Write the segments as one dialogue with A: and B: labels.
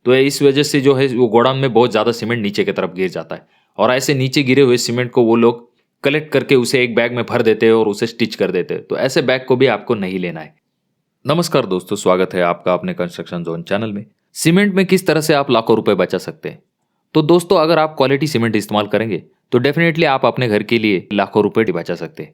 A: तो इस वजह से जो है वो गोडाउन में बहुत ज़्यादा सीमेंट नीचे की तरफ गिर जाता है और ऐसे नीचे गिरे हुए सीमेंट को वो लोग कलेक्ट करके उसे एक बैग में भर देते हैं और उसे स्टिच कर देते हैं। तो ऐसे बैग को भी आपको नहीं लेना है। नमस्कार दोस्तों, स्वागत है आपका अपने कंस्ट्रक्शन जोन चैनल में। सीमेंट में किस तरह से आप लाखों रुपए बचा सकते हैं। तो दोस्तों, अगर आप क्वालिटी सीमेंट इस्तेमाल करेंगे तो डेफिनेटली आप अपने घर के लिए लाखों रुपए बचा सकते हैं,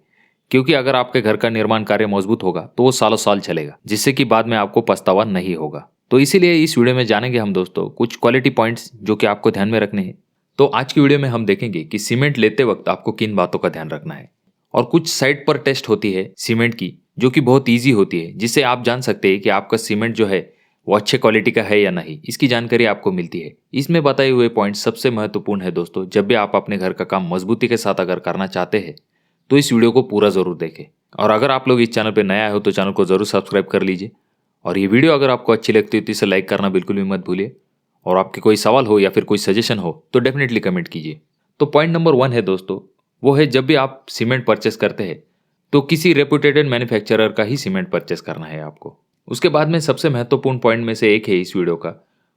A: क्योंकि अगर आपके घर का निर्माण कार्य मजबूत होगा तो वो सालों साल चलेगा, जिससे कि बाद में आपको पछतावा नहीं होगा। तो इसीलिए इस वीडियो में जानेंगे हम दोस्तों कुछ क्वालिटी पॉइंट्स जो कि आपको ध्यान में रखने हैं। तो आज की वीडियो में हम देखेंगे कि सीमेंट लेते वक्त आपको किन बातों का ध्यान रखना है, और कुछ साइट पर टेस्ट होती है सीमेंट की जो कि बहुत ईजी होती है, जिससे आप जान सकते हैं कि आपका सीमेंट जो है वो अच्छे क्वालिटी का है या नहीं। इसकी जानकारी आपको मिलती है। इसमें बताए हुए पॉइंट सबसे महत्वपूर्ण है दोस्तों। जब भी आप अपने घर का काम मजबूती के साथ अगर करना चाहते हैं तो इस वीडियो को पूरा जरूर देखें। और अगर आप लोग इस चैनल पर नया हो तो चैनल को जरूर सब्सक्राइब कर लीजिए। और ये वीडियो अगर आपको अच्छी लगती है तो इसे लाइक करना बिल्कुल भी मत भूलिए। और आपके कोई सवाल हो या फिर कोई सजेशन हो तो डेफिनेटली कमेंट कीजिए। तो पॉइंट नंबर 1 है दोस्तों, वो है जब भी आप सीमेंट परचेस करते हैं तो किसी रेपुटेड मैन्युफैक्चरर का ही सीमेंट परचेस करना है आपको। उसके बाद में सबसे महत्वपूर्ण पॉइंट में से एक है इस वीडियो का,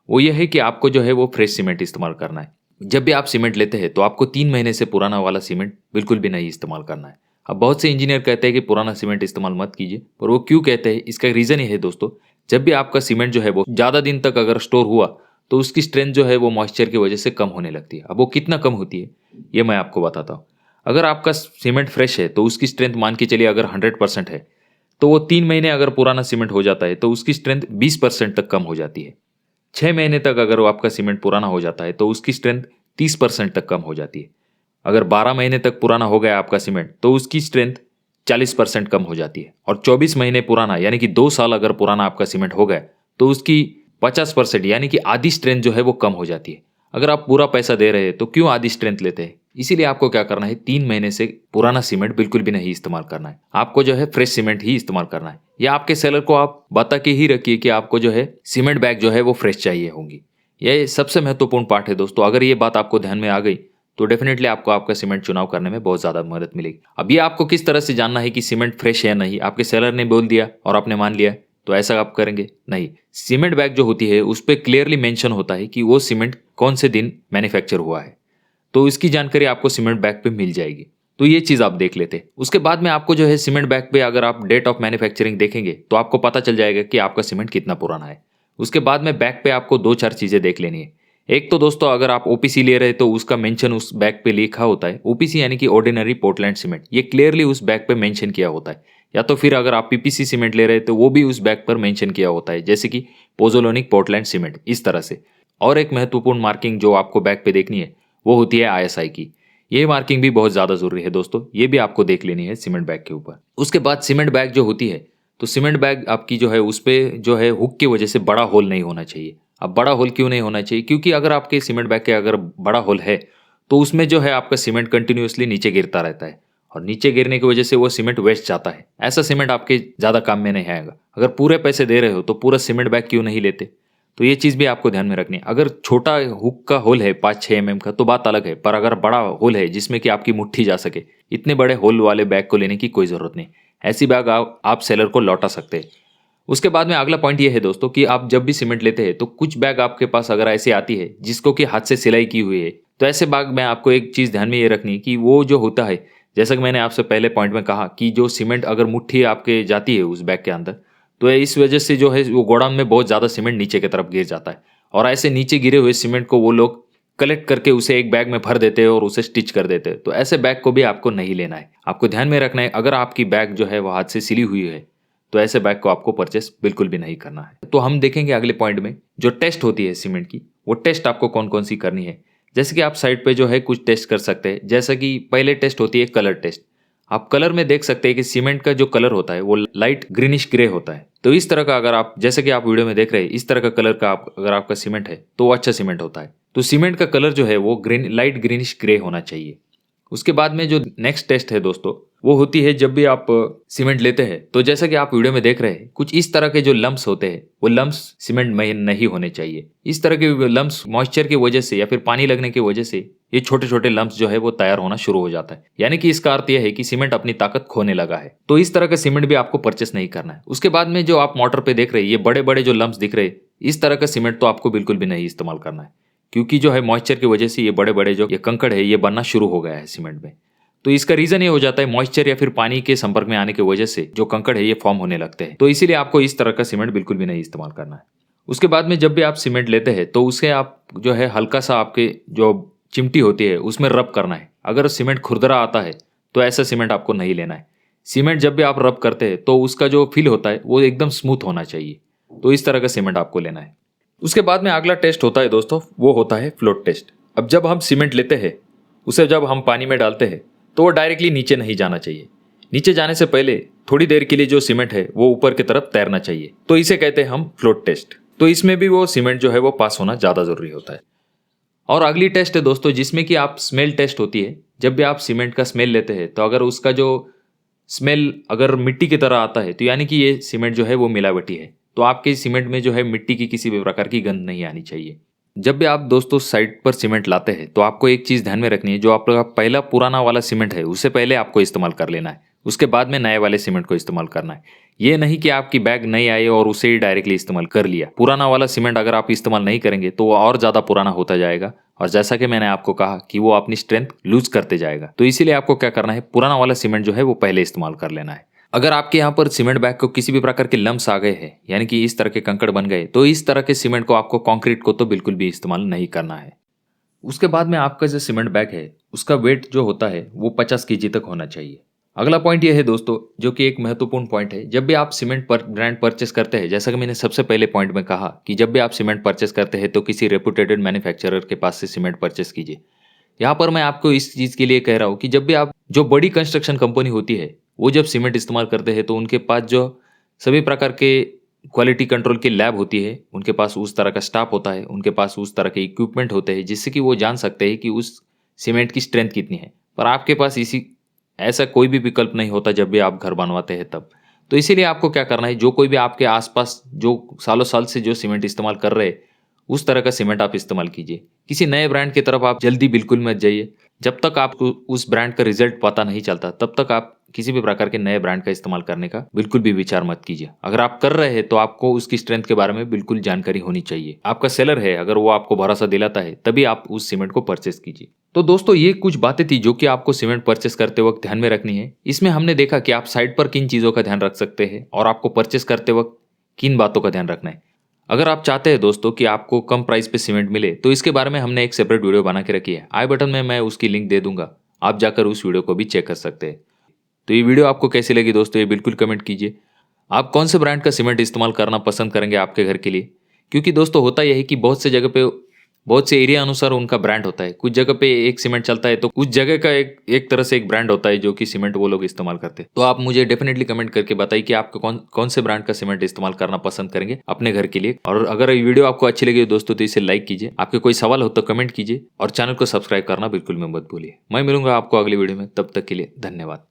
A: वो यह है कि आपको जो है वो फ्रेश सीमेंट इस्तेमाल करना है। जब भी आप सीमेंट लेते हैं तो आपको 3 महीने से पुराना वाला सीमेंट बिल्कुल भी नहीं इस्तेमाल करना है। अब बहुत से इंजीनियर कहते हैं कि पुराना सीमेंट इस्तेमाल मत कीजिए, पर वो क्यों कहते हैं इसका रीज़न ये है दोस्तों, जब भी आपका सीमेंट जो है वो ज़्यादा दिन तक अगर स्टोर हुआ तो उसकी स्ट्रेंथ जो है वो मॉइस्चर की वजह से कम होने लगती है। अब वो कितना कम होती है ये मैं आपको बताता हूँ। अगर आपका सीमेंट फ्रेश है तो उसकी स्ट्रेंथ मान के चलिए अगर 100% है, तो वो 3 महीने अगर पुराना सीमेंट हो जाता है तो उसकी स्ट्रेंथ 20% तक कम हो जाती है। 6 महीने तक अगर वो आपका सीमेंट पुराना हो जाता है तो उसकी स्ट्रेंथ 30% तक कम हो जाती है। अगर 12 महीने तक पुराना हो गया आपका सीमेंट तो उसकी स्ट्रेंथ 40% कम हो जाती है। और 24 महीने पुराना यानी कि 2 साल अगर पुराना आपका सीमेंट हो गया तो उसकी 50% यानी कि आधी स्ट्रेंथ जो है वो कम हो जाती है। अगर आप पूरा पैसा दे रहे हैं तो क्यों आधी स्ट्रेंथ लेते हैं। इसीलिए आपको क्या करना है, 3 महीने से पुराना सीमेंट बिल्कुल भी नहीं इस्तेमाल करना है। आपको जो है फ्रेश सीमेंट ही इस्तेमाल करना है। या आपके सेलर को आप बता के ही रखिए कि आपको जो है सीमेंट बैग जो है वो फ्रेश चाहिए होंगी। ये सबसे महत्वपूर्ण पार्ट है दोस्तों। अगर ये बात आपको ध्यान में आ गई तो डेफिनेटली आपको आपका सीमेंट चुनाव करने में बहुत ज़्यादा मदद मिलेगी। अब ये आपको किस तरह से जानना है कि सीमेंट फ्रेश है या नहीं। आपके सेलर ने बोल दिया और आपने मान लिया तो ऐसा आप करेंगे नहीं। सीमेंट बैग जो होती है उस पर क्लियरली मेंशन होता है कि वो सीमेंट कौन से दिन मैन्युफैक्चर हुआ है, तो इसकी जानकारी आपको सीमेंट बैग पे मिल जाएगी। तो ये चीज़ आप देख लेते। उसके बाद में आपको जो है सीमेंट बैग पे अगर आप डेट ऑफ मैन्युफैक्चरिंग देखेंगे तो आपको पता चल जाएगा कि आपका सीमेंट कितना पुराना है। उसके बाद में बैग पे आपको 2-4 चीज़ें देख लेनी है। एक तो दोस्तों, अगर आप ओपीसी ले रहे हैं तो उसका मेंशन उस बैग पे लिखा होता है। ओपीसी यानी कि ऑर्डिनरी पोर्टलैंड सीमेंट, ये क्लियरली उस बैग पे मेंशन किया होता है। या तो फिर अगर आप पीपीसी सीमेंट ले रहे हैं तो वो भी उस बैग पर मेंशन किया होता है, जैसे कि पोजोलोनिक पोर्टलैंड सीमेंट, इस तरह से। और एक महत्वपूर्ण मार्किंग जो आपको बैग पे देखनी है वो होती है आईएसआई की। ये मार्किंग भी बहुत ज़्यादा जरूरी है दोस्तों, ये भी आपको देख लेनी है सीमेंट बैग के ऊपर। उसके बाद सीमेंट बैग जो होती है तो सीमेंट बैग आपकी जो है उस पर जो है हुक की वजह से बड़ा होल नहीं होना चाहिए। अब बड़ा होल क्यों नहीं होना चाहिए, क्योंकि अगर आपके सीमेंट बैग के अगर बड़ा होल है तो उसमें जो है आपका सीमेंट कंटिन्यूसली नीचे गिरता रहता है, और नीचे गिरने की वजह से वो सीमेंट वेस्ट जाता है। ऐसा सीमेंट आपके ज़्यादा काम में नहीं आएगा। अगर पूरे पैसे दे रहे हो तो पूरा सीमेंट बैग क्यों नहीं लेते। तो ये चीज़ भी आपको ध्यान में रखनी है। अगर छोटा हुक का होल है 5-6 mm का तो बात अलग है, पर अगर बड़ा होल है जिसमें कि आपकी मुट्ठी जा सके, इतने बड़े होल वाले बैग को लेने की कोई ज़रूरत नहीं। ऐसी बैग आप सेलर को लौटा सकते हैं। उसके बाद में अगला पॉइंट ये है दोस्तों कि आप जब भी सीमेंट लेते हैं तो कुछ बैग आपके पास अगर ऐसी आती है जिसको कि हाथ से सिलाई की हुई है, तो ऐसे बैग में आपको एक चीज़ ध्यान में ये रखनी है कि वो जो होता है, जैसा कि मैंने आपसे पहले पॉइंट में कहा कि जो सीमेंट अगर मुट्ठी आपके जाती है उस बैग के अंदर, तो इस वजह से जो है वो गोडाउन में बहुत ज़्यादा सीमेंट नीचे की तरफ गिर जाता है। और ऐसे नीचे गिरे हुए सीमेंट को वो लोग कलेक्ट करके उसे एक बैग में भर देते हैं और उसे स्टिच कर देते हैं। तो ऐसे बैग को भी आपको नहीं लेना है। आपको ध्यान में रखना है, अगर आपकी बैग जो है वो हाथ से सिली हुई है तो ऐसे बैग को आपको परचेस बिल्कुल भी नहीं करना है। तो हम देखेंगे अगले पॉइंट में जो टेस्ट होती है सीमेंट की, वो टेस्ट आपको कौन कौन सी करनी है। जैसे कि आप साइट पे जो है कुछ टेस्ट कर सकते हैं। जैसा कि पहले टेस्ट होती है कलर टेस्ट। आप कलर में देख सकते हैं कि सीमेंट का जो कलर होता है वो लाइट ग्रीनिश ग्रे होता है। तो इस तरह का अगर आप, जैसे कि आप वीडियो में देख रहे हैं, इस तरह का कलर का अगर आपका सीमेंट है तो वो अच्छा सीमेंट होता है। तो सीमेंट का कलर जो है वो लाइट ग्रीनिश ग्रे होना चाहिए। उसके बाद में जो नेक्स्ट टेस्ट है दोस्तों, वो होती है जब भी आप सीमेंट लेते हैं तो जैसा कि आप वीडियो में देख रहे हैं, कुछ इस तरह के जो लम्प्स होते हैं वो लम्प्स सीमेंट में नहीं होने चाहिए। इस तरह के लम्प्स मॉइस्चर की वजह से या फिर पानी लगने की वजह से ये छोटे छोटे लम्प्स जो है वो तैयार होना शुरू हो जाता है। यानी कि इसका अर्थ यह है कि सीमेंट अपनी ताकत खोने लगा है। तो इस तरह का सीमेंट भी आपको परचेस नहीं करना है। उसके बाद में जो आप मोटर पे देख रहे हैं, ये बड़े बड़े जो लम्प्स दिख रहे हैं, इस तरह का सीमेंट तो आपको बिल्कुल भी नहीं इस्तेमाल करना है, क्योंकि जो है मॉइस्चर की वजह से ये बड़े बड़े जो ये कंकड़ है ये बनना शुरू हो गया है सीमेंट में। तो इसका रीजन ये हो जाता है मॉइस्चर या फिर पानी के संपर्क में आने की वजह से जो कंकड़ है ये फॉर्म होने लगते हैं। तो इसीलिए आपको इस तरह का सीमेंट बिल्कुल भी नहीं इस्तेमाल करना है। उसके बाद में जब भी आप सीमेंट लेते हैं तो उसे आप जो है हल्का सा आपके जो चिमटी होती है उसमें रब करना है। अगर सीमेंट खुरदरा आता है तो ऐसा सीमेंट आपको नहीं लेना है। सीमेंट जब भी आप रब करते हैं तो उसका जो फील होता है वो एकदम स्मूथ होना चाहिए। तो इस तरह का सीमेंट आपको लेना है। उसके बाद में अगला टेस्ट होता है दोस्तों, वो होता है फ्लोट टेस्ट। अब जब हम सीमेंट लेते हैं उसे जब हम पानी में डालते हैं तो वो डायरेक्टली नीचे नहीं जाना चाहिए। नीचे जाने से पहले थोड़ी देर के लिए जो सीमेंट है वो ऊपर की तरफ तैरना चाहिए। तो इसे कहते हैं हम फ्लोट टेस्ट। तो इसमें भी वो सीमेंट जो है वो पास होना ज़्यादा ज़रूरी होता है। और अगली टेस्ट है दोस्तों जिसमें कि आप स्मेल टेस्ट होती है। जब भी आप सीमेंट का स्मेल लेते हैं तो अगर उसका जो स्मेल अगर मिट्टी की तरह आता है तो यानी कि ये सीमेंट जो है वो मिलावटी है। तो आपके सीमेंट में जो है मिट्टी की किसी भी प्रकार की गंध नहीं आनी चाहिए। जब भी आप दोस्तों साइट पर सीमेंट लाते हैं तो आपको एक चीज़ ध्यान में रखनी है, जो आपका पहला पुराना वाला सीमेंट है उसे पहले आपको इस्तेमाल कर लेना है, उसके बाद में नए वाले सीमेंट को इस्तेमाल करना है। ये नहीं कि आपकी बैग नहीं आई और उसे ही डायरेक्टली इस्तेमाल कर लिया। पुराना वाला सीमेंट अगर आप इस्तेमाल नहीं करेंगे तो वो और ज़्यादा पुराना होता जाएगा, और जैसा कि मैंने आपको कहा कि वो अपनी स्ट्रेंथ लूज करते जाएगा। तो इसीलिए आपको क्या करना है, पुराना वाला सीमेंट जो है वो पहले इस्तेमाल कर लेना है। अगर आपके यहाँ पर सीमेंट बैग को किसी भी प्रकार के लम्स आ गए हैं, यानी कि इस तरह के कंकड़ बन गए, तो इस तरह के सीमेंट को आपको कंक्रीट को तो बिल्कुल भी इस्तेमाल नहीं करना है। उसके बाद में आपका जो सीमेंट बैग है उसका वेट जो होता है वो 50 केजी तक होना चाहिए। अगला पॉइंट ये है दोस्तों, जो कि एक महत्वपूर्ण पॉइंट है, जब भी आप सीमेंट पर ब्रांड परचेस करते हैं, जैसा कि मैंने सबसे पहले पॉइंट में कहा कि जब भी आप सीमेंट परचेस करते हैं तो किसी रेपुटेटेड मैन्युफैक्चरर के पास से सीमेंट परचेस कीजिए। यहाँ पर मैं आपको इस चीज़ के लिए कह रहा हूँ कि जब भी आप जो बड़ी कंस्ट्रक्शन कंपनी होती है वो जब सीमेंट इस्तेमाल करते हैं तो उनके पास जो सभी प्रकार के क्वालिटी कंट्रोल की लैब होती है, उनके पास उस तरह का स्टाफ होता है, उनके पास उस तरह के इक्विपमेंट होते हैं जिससे कि वो जान सकते हैं कि उस सीमेंट की स्ट्रेंथ कितनी है। पर आपके पास ऐसा कोई भी विकल्प नहीं होता जब भी आप घर बनवाते हैं तब। तो इसीलिए आपको क्या करना है, जो कोई भी आपके आसपास जो सालों साल से जो सीमेंट इस्तेमाल कर रहे हैं उस तरह का सीमेंट आप इस्तेमाल कीजिए। किसी नए ब्रांड की तरफ आप जल्दी बिल्कुल मत जाइए। जब तक आपको उस ब्रांड का रिजल्ट पता नहीं चलता तब तक आप किसी भी प्रकार के नए ब्रांड का इस्तेमाल करने का बिल्कुल भी विचार मत कीजिए। अगर आप कर रहे हैं तो आपको उसकी स्ट्रेंथ के बारे में बिल्कुल जानकारी होनी चाहिए। आपका सेलर है, अगर वो आपको भरोसा दिलाता है तभी आप उस सीमेंट को परचेस कीजिए। तो दोस्तों ये कुछ बातें थी जो कि आपको सीमेंट परचेस करते वक्त ध्यान में रखनी है। इसमें हमने देखा कि आप साइट पर किन चीज़ों का ध्यान रख सकते हैं और आपको परचेस करते वक्त किन बातों का ध्यान रखना है। अगर आप चाहते हैं दोस्तों कि आपको कम प्राइस पे सीमेंट मिले तो इसके बारे में हमने एक सेपरेट वीडियो बना के रखी है। आई बटन में मैं उसकी लिंक दे दूंगा, आप जाकर उस वीडियो को भी चेक कर सकते हैं। तो ये वीडियो आपको कैसी लगी दोस्तों, ये बिल्कुल कमेंट कीजिए। आप कौन से ब्रांड का सीमेंट इस्तेमाल करना पसंद करेंगे आपके घर के लिए, क्योंकि दोस्तों होता यह है कि बहुत से जगह पे बहुत से एरिया अनुसार उनका ब्रांड होता है। कुछ जगह पे एक सीमेंट चलता है तो कुछ जगह का एक तरह से एक ब्रांड होता है जो कि सीमेंट वो लोग इस्तेमाल करते हैं। तो आप मुझे डेफिनेटली कमेंट करके बताइए कि आपको कौन से ब्रांड का सीमेंट इस्तेमाल करना पसंद करेंगे अपने घर के लिए। और अगर ये वीडियो आपको अच्छी लगी दोस्तों तो इसे लाइक कीजिए। आपके कोई सवाल हो तो कमेंट कीजिए और चैनल को सब्सक्राइब करना बिल्कुल मत भूलिए। मैं मिलूंगा आपको अगली वीडियो में, तब तक के लिए धन्यवाद।